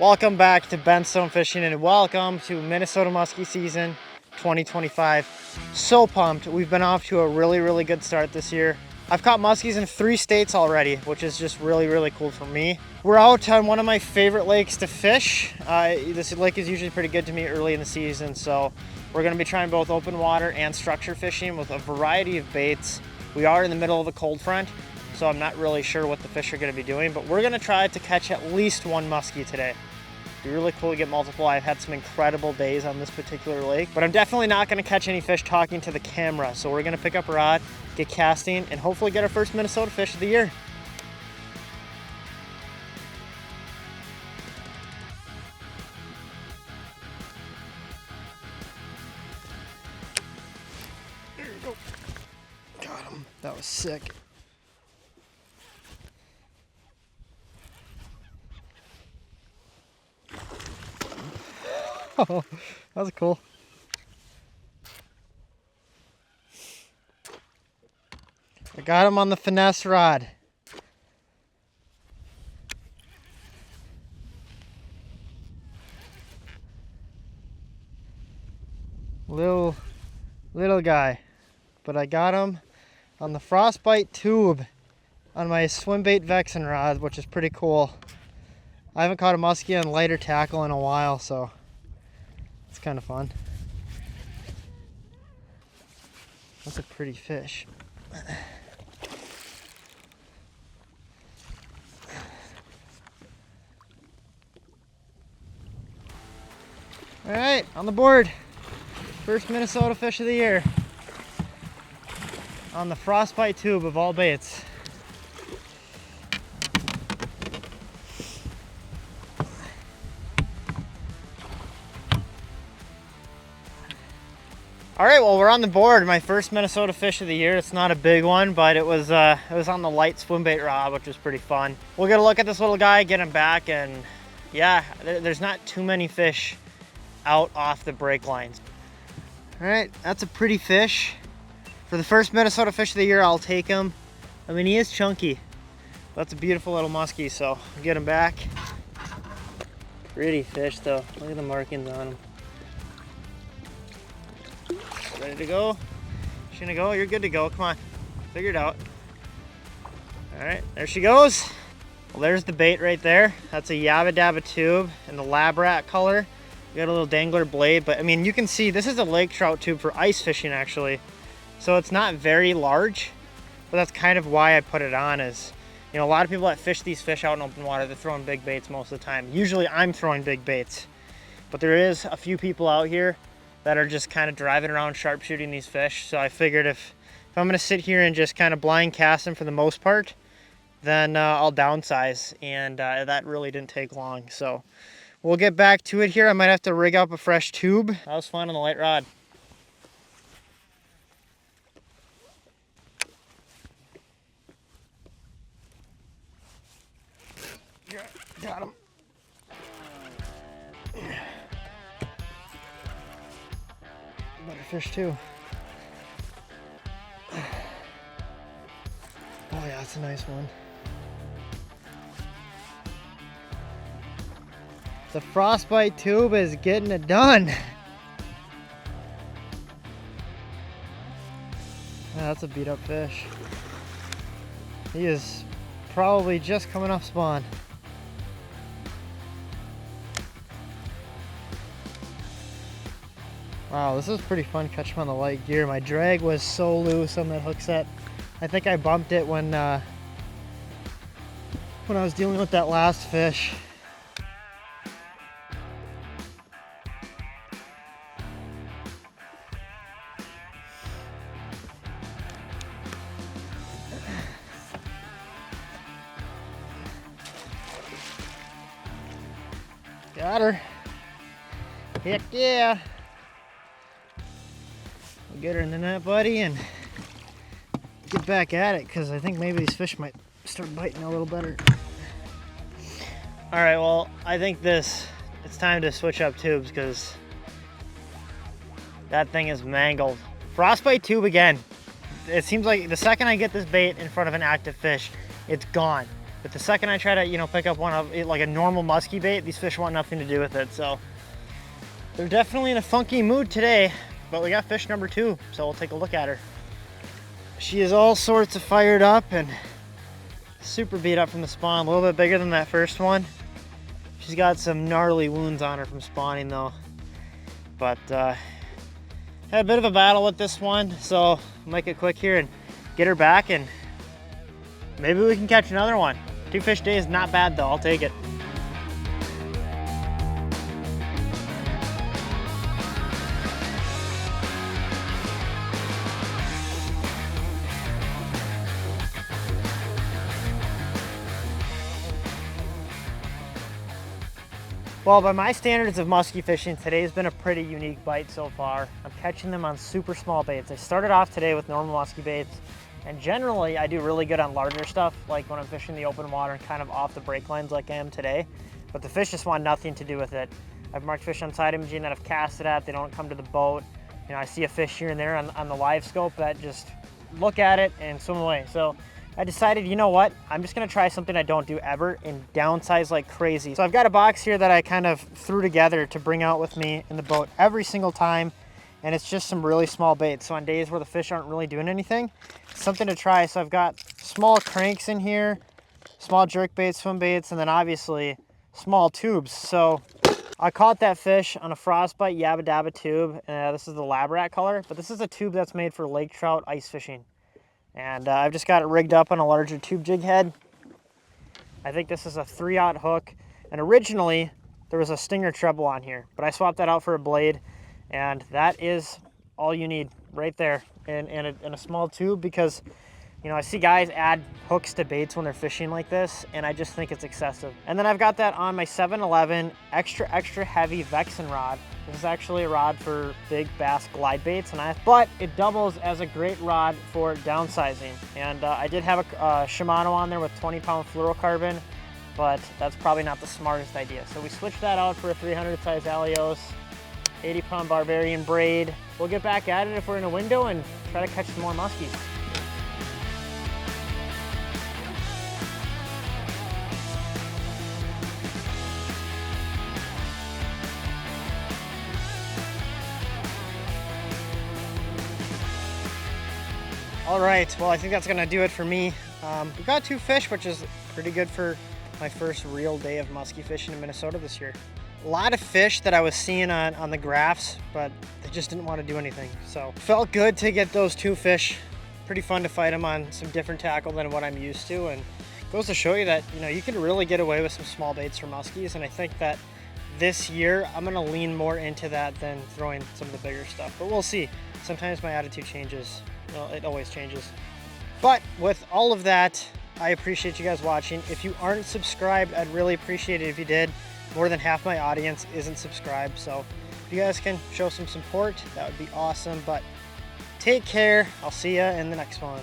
Welcome back to Benstone Fishing and welcome to Minnesota Muskie season 2025. So pumped. We've been off to a really good start this year. I've caught muskies in 3 states already, which is just really cool for me. We're out on one of my favorite lakes to fish. This lake is usually pretty good to me early in the season, so we're going to be trying both open water and structure fishing with a variety of baits. We are in the middle of a cold front, so I'm not really sure what the fish are going to be doing, but we're going to try to catch at least 1 muskie today. It'd be really cool to get multiple. I've had some incredible days on this particular lake, but I'm definitely not going to catch any fish talking to the camera. So we're going to pick up a rod, get casting, and hopefully get our first Minnesota fish of the year. There you go. Got him. That was sick. Oh, that was cool. I got him on the finesse rod. Little guy, but I got him on the frostbite tube on my swim bait vexen rod, which is pretty cool. I haven't caught a muskie on lighter tackle in a while, so it's kind of fun. That's a pretty fish. All right, on the board. First Minnesota fish of the year. On the frostbite tube of all baits. All right, well, we're on the board. My first Minnesota fish of the year. It's not a big one, but it was on the light swim bait rod, which was pretty fun. We'll get a look at this little guy, get him back, and yeah, there's not too many fish out off the break lines. All right, that's a pretty fish. For the first Minnesota fish of the year, I'll take him. I mean, he is chunky. That's a beautiful little muskie, so I'll get him back. Pretty fish, though. Look at the markings on him. Ready to go? She's gonna go? You're good to go. Come on. Figure it out. All right, there she goes. Well, there's the bait right there. That's a Yabba Dabba tube in the lab rat color. We got a little dangler blade, but I mean, you can see this is a lake trout tube for ice fishing actually. So it's not very large, but that's kind of why I put it on is, you know, a lot of people that fish these fish out in open water, they're throwing big baits most of the time. Usually I'm throwing big baits, but there is a few people out here that are just kind of driving around sharpshooting these fish. So I figured if I'm gonna sit here and just kind of blind cast them for the most part, then I'll downsize, and that really didn't take long. So we'll get back to it here. I might have to rig up a fresh tube. That was fun on the light rod. Got him. Better fish too. Oh yeah, that's a nice one. The frostbite tube is getting it done. Yeah, that's a beat up fish. He is probably just coming off spawn. Wow, this was pretty fun catching him on the light gear. My drag was so loose on that hook set. I think I bumped it when I was dealing with that last fish. Got her. Heck yeah. We'll get her in the net, buddy, and get back at it, because I think maybe these fish might start biting a little better. All right, well, I think it's time to switch up tubes, because that thing is mangled. Frostbite tube again. It seems like the second I get this bait in front of an active fish, it's gone. But the second I try to, you know, pick up one of like a normal musky bait, these fish want nothing to do with it. So they're definitely in a funky mood today, but we got fish number 2, so we'll take a look at her. She is all sorts of fired up and super beat up from the spawn, a little bit bigger than that first one. She's got some gnarly wounds on her from spawning though. But had a bit of a battle with this one, so I'll make it quick here and get her back, and maybe we can catch another one. 2 fish day is not bad though, I'll take it. Well, by my standards of musky fishing, today's been a pretty unique bite so far. I'm catching them on super small baits. I started off today with normal musky baits, and generally I do really good on larger stuff, like when I'm fishing the open water and kind of off the break lines like I am today. But the fish just want nothing to do with it. I've marked fish on side imaging that I've casted at, they don't come to the boat. You know, I see a fish here and there on the live scope that just look at it and swim away. So I decided, you know what, I'm just gonna try something I don't do ever and downsize like crazy. So I've got a box here that I kind of threw together to bring out with me in the boat every single time, and it's just some really small baits. So on days where the fish aren't really doing anything, something to try. So I've got small cranks in here, small jerk baits, swim baits, and then obviously small tubes. So I caught that fish on a frostbite yabba dabba tube. This is the lab rat color, but this is a tube that's made for lake trout ice fishing. And I've just got it rigged up on a larger tube jig head. I think this is a 3/0 hook. And originally there was a stinger treble on here, but I swapped that out for a blade. And that is all you need right there in a small tube, because you know, I see guys add hooks to baits when they're fishing like this, and I just think it's excessive. And then I've got that on my 7-Eleven extra heavy Vexen rod. This is actually a rod for big bass glide baits, but it doubles as a great rod for downsizing. And I did have a Shimano on there with 20-pound fluorocarbon, but that's probably not the smartest idea. So we switched that out for a 300 size Alios, 80-pound Barbarian braid. We'll get back at it if we're in a window and try to catch some more muskies. All right, well, I think that's gonna do it for me. We got 2 fish, which is pretty good for my first real day of musky fishing in Minnesota this year. A lot of fish that I was seeing on the graphs, but they just didn't want to do anything. So felt good to get those 2 fish. Pretty fun to fight them on some different tackle than what I'm used to, and goes to show you that, you know, you can really get away with some small baits for muskies. And I think that this year I'm gonna lean more into that than throwing some of the bigger stuff, but we'll see. Sometimes my attitude changes. Well, it always changes. But with all of that, I appreciate you guys watching. If you aren't subscribed, I'd really appreciate it if you did. More than half my audience isn't subscribed, so if you guys can show some support, that would be awesome. But take care. I'll see you in the next one.